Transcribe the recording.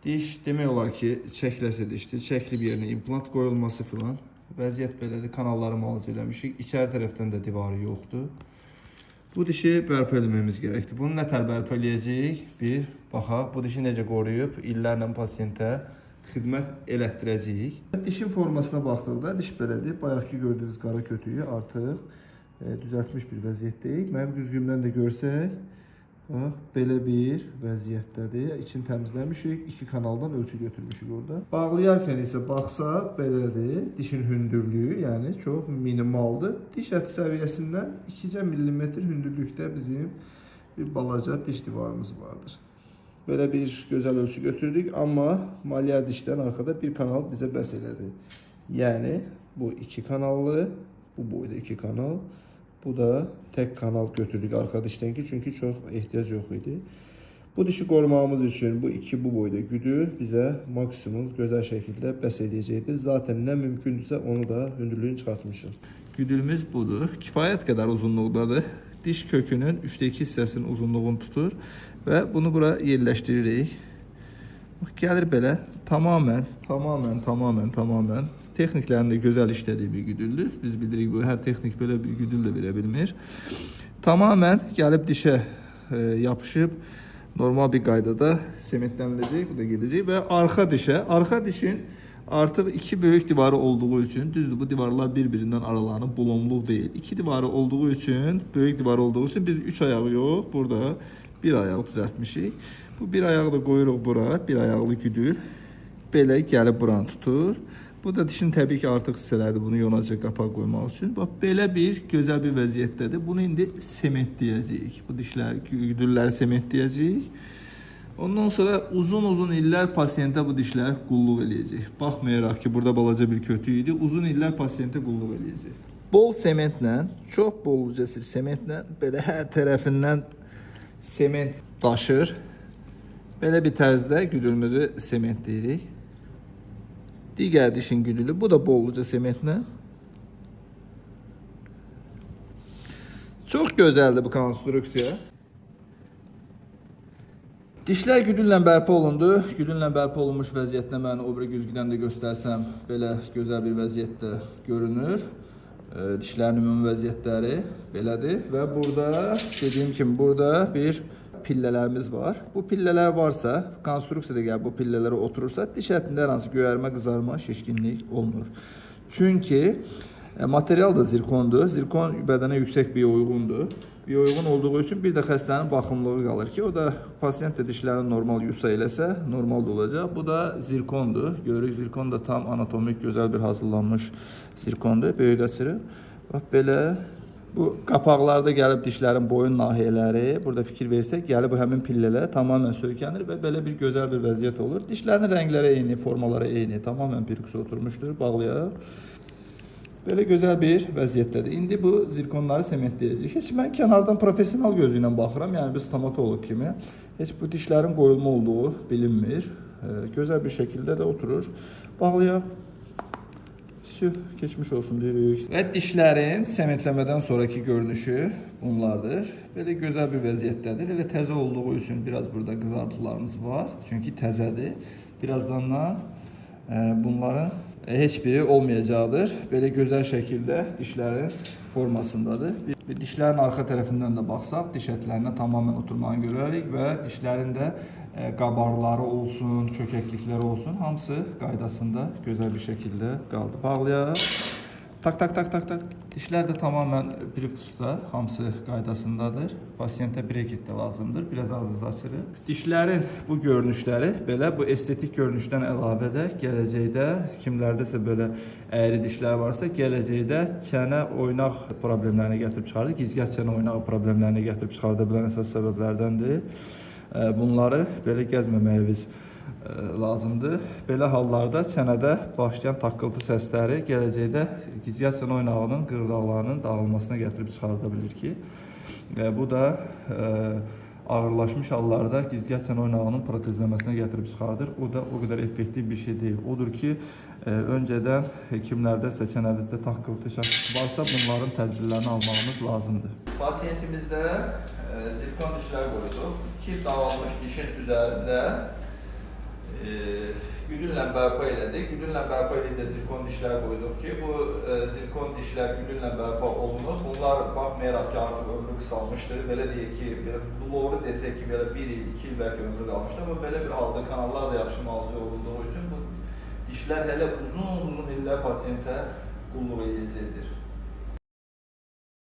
Diş demək olar ki, çəkləsə dişdir. Çəkli bir yerinə implant qoyulması filan. Vəziyyət belədir. Kanalları müalicə eləmişik. İçəri tərəfdən də divarı yoxdur. Bu dişi bərpa eləmemiz gərəkdir. Bunu nətər bərpa eləyəcəyik? Bir, baxaq, bu dişi necə qoruyub, illərlə pasiyentə xidmət elətdirəcəyik. Dişin formasına baxdıqda diş belədir. Bayaqki gördüyünüz qara kötüyü artıq düzəltmiş bir vəziyyətdəyik. Mənim güzgümdən də görsək, bax, belə bir vəziyyətdədir. İçini təmizləmişik, 2 kanaldan ölçü götürmüşük orada. Bağlayarkən isə baxsaq, belədir. Dişin hündürlüyü, yəni çox minimaldır. Diş əti səviyyəsindən 2 mm hündürlükdə bizim bir balaca diş divarımız vardır. Belə bir gözəl ölçü götürdük, amma malyar dişdən arxada bir kanal bizə bəs elədi. Yəni, bu 2 kanallı, bu boyda 2 kanal. Bu da tek kanal götürdük arka dişten ki çünkü çok ihtiyaç yok idi. Bu dişi qorumağımız üçün bu 2 bu boyda güdül bizə maksimum gözəl şəkildə bəs edəcəkdir. Zaten nə mümkündürsə onu da hündürlüyünü çıxartmışıq. Güdülümüz budur. Kifayət qədər uzunluqdadır. Diş kökünün 3/2 hissəsinin uzunluğunu tutur və bunu bura yerləşdiririk. Gəlir belə tamamen texniklərində gözəl işlədiyi bir güdüldür. Biz bilirik bu hər texnik belə bir güdül də verə bilmir. Tamamen gəlib dişə yapışıb normal bir qaydada sementləniləcək, bu da gedəcək və arxa dişin artıq 2 böyük divarı olduğu üçün, düzdür bu divarlar bir-birindən aralanıb bulunluq deyil. 2 divarı olduğu üçün, böyük divar olduğu üçün biz 3 ayağı yox, burada bir ayaq düzəltmişik. Bu bir ayağı da qoyuruq bura, bir ayaqlı güdül. Belə gəlib buranı tutur. Bu da dişin təbii ki artıq hissələrdir, bunu yonacaq qapaq qoymaq üçün. Bax, belə bir gözəl bir vəziyyətdədir. Bunu indi sementləyəcəyik. Bu dişlər, güdülləri sementləyəcəyik. Ondan sonra uzun illər pasiyentə bu dişlər qulluq eləyəcək. Baxmayaraq ki, burada balaca bir kötü idi, uzun illər pasiyentə qulluq eləyəcək. Bol sementlə, çox bolluca sementlə, belə hər tərəfindən sement daşır. Belə bir tərzdə güdülümüzü sementləyirik. Digər dişin güdülü, bu da bolluca sementlə. Çox gözəldir bu konstruksiya. Dişlər güdüllə bərpa olundu. Güdüllə bərpa olunmuş vəziyyətdə mən o biri güzgüdən də göstərsəm, belə gözəl bir vəziyyətdə görünür. Dişlərin ümumi vəziyyətləri belədir. Və burada, dediyim kimi, burada bir pillələrimiz var. Bu pillələr varsa, konstruksiyada gəl bu pillələrə oturursa, diş ətində hər hansı göyərmə, qızarma, şişkinlik olmur. Çünki material da zirkondur. Zirkon bədənə yüksək biouyğundur. Biouyğun olduğu üçün bir də xəstənin baxımlılığı qalır ki, o da pasiyent də dişlərini normal yusa eləsə, normal da olacaq. Bu da zirkondur. Görürük, zirkon da tam anatomik, gözəl bir hazırlanmış zirkondur. Böyük açırıq. Bax, belə. Bu qapaqlarda gəlib dişlərin boyun nahiyələri, burada fikir versək, gəlib bu həmin pillələrə tamamen söykənir və belə bir gözəl bir vəziyyət olur. Dişlərin rəngləri eyni, formaları eyni, tamamen pirkusa oturmuşdur, bağlayaq. Belə gözəl bir vəziyyətdədir. İndi bu zirkonları sementləyəcək. Heç mən kənardan profesional gözü ilə baxıram, yəni biz stomatoloq kimi. Heç bu dişlərin qoyulma olduğu bilinmir. Gözəl bir şəkildə də oturur. Bağlayaq. Keçmiş olsun deyirik. Və dişlərin sementləmədən sonraki görünüşü bunlardır. Belə gözəl bir vəziyyətdədir. Elə təzə olduğu üçün biraz burada qızartılarımız var. Çünki təzədir. Birazdan bunların heç biri olmayacaqdır. Belə gözəl şəkildə dişlərin formasındadır. Dişlərin arxa tərəfindən də baxsaq, diş ətlərinə tamamen oturmağını görərik və dişlərin də qabarları olsun, çökəklikləri olsun, hamısı qaydasında gözəl bir şəkildə qaldı. Bağlayaq. Tak. Dişlər də tamamen prikusda, hamısı qaydasındadır. Pasiyentə brekit də lazımdır. Biraz az açırıq. Dişlərin bu görünüşləri belə, bu estetik görünüşdən əlavə də gələcəkdə, kimlərdəsə belə əyri dişlər varsa, gələcəkdə çənə oynaq problemlərini gətirib çıxardır. Gizgah çənə oynağı problemlərini gətirib çıxarda bilən əsas səbəblərdəndir. Bunları belə gəzməməyimiz lazımdır. Belə hallarda çənədə başlayan taqqıltı səsləri gələcəkdə gizgah çənə oynağının qırdaqlarının dağılmasına gətirib çıxarda bilir ki, bu da ağırlaşmış hallarda gizgah çənə oynağının protezləməsinə gətirib çıxardır. O da o qədər effektiv bir şey deyil. Odur ki, öncədən hekimlərdəsə çənəvizdə taqqıltı varsa bunların tədbirlərini almağımız lazımdır. Pasiyentimizdə zirkon dişlər qoyduq. 2 dağılmış dişin üzərində gülünlə bərpa elədik. Gülünlə bərpa edib də zirkon dişlər qoyduq ki, bu zirkon dişlər gülünlə bərpa olunur. Bunlar baxmayaraq ki, artıq ömrü qısalmışdır. Belə deyək ki, belə doğru desək ki, belə 1 il, 2 il bəlkə ömrü qalmışdır. Amma belə bir halda kanallar da yaxşı müalicə olunduğu üçün bu dişlər hələ uzun illər pasiyentə qulluq edəcəkdir.